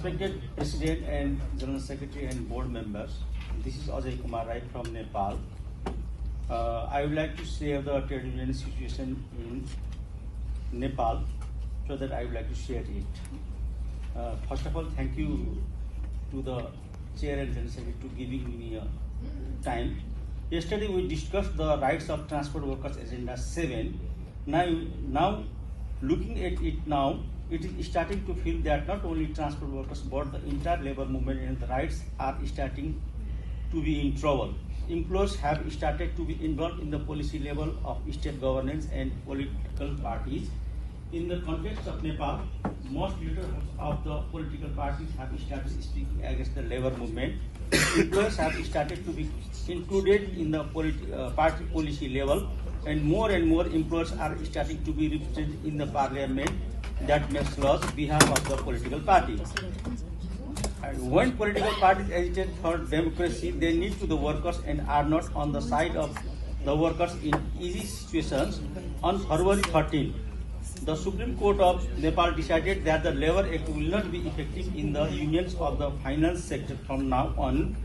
Respected President and General Secretary and board members, this is Ajay Kumar Rai from Nepal. I would like to share the trade union situation in Nepal, so that I would like to share it. First of all, thank you to the Chair and General Secretary to giving me time. Yesterday we discussed the rights of transport workers agenda 7. Now looking at it now, it is starting to feel that not only transport workers but the entire labor movement and the rights are starting to be in trouble. Employers have started to be involved in the policy level of state governance and political parties. In the context of Nepal, most leaders of the political parties have started speaking against the labor movement. Employers have started to be included in the party policy level, and more employers are starting to be represented in the parliament that makes laws on behalf of the political party. And when political parties agitate for democracy, they need to the workers and are not on the side of the workers in easy situations. On February 13, the Supreme Court of Nepal decided that the Labour Act will not be effective in the unions of the finance sector from now on,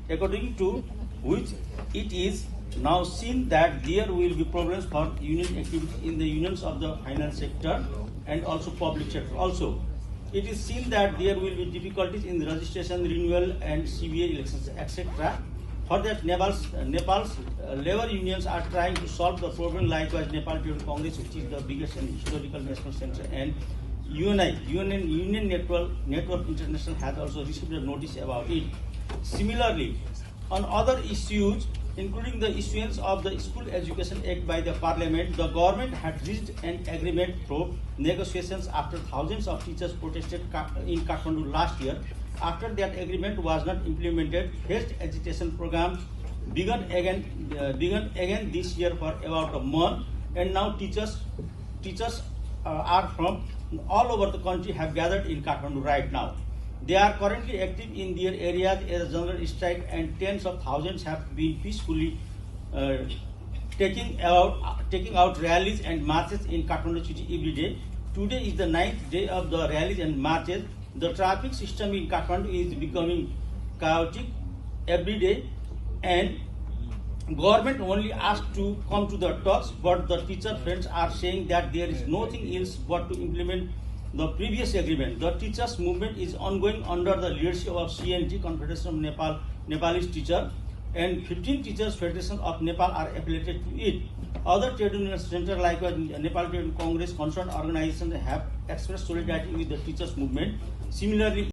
according to which it is now seen that there will be problems for union activity in the unions of the finance sector and also public sector. Also, it is seen that there will be difficulties in the registration, renewal and CBA elections, etc. For that, Nepal's labor unions are trying to solve the problem. Likewise, Nepal Trade Congress, which is the biggest and historical national center, and UNI, Union Network International, has also received a notice about it. Similarly, on other issues, including the issuance of the School Education Act by the Parliament, the government had reached an agreement through negotiations after thousands of teachers protested in Kathmandu last year. After that agreement was not implemented, phased agitation programs began again this year for about a month, and now teachers are from all over the country have gathered in Kathmandu right now. They are currently active in their areas as a general strike, and tens of thousands have been peacefully taking out rallies and marches in Kathmandu city every day. Today is the 9th day of the rallies and marches. The traffic system in Kathmandu is becoming chaotic every day, and government only asked to come to the talks, but the teacher friends are saying that there is nothing else but to implement the previous agreement. The teachers movement is ongoing under the leadership of CNT, Confederation of Nepalese Teacher, and 15 Teachers Federation of Nepal are affiliated to it. Other trade union centers like Nepal Trade Congress, concerned organizations have expressed solidarity with the teachers movement. Similarly,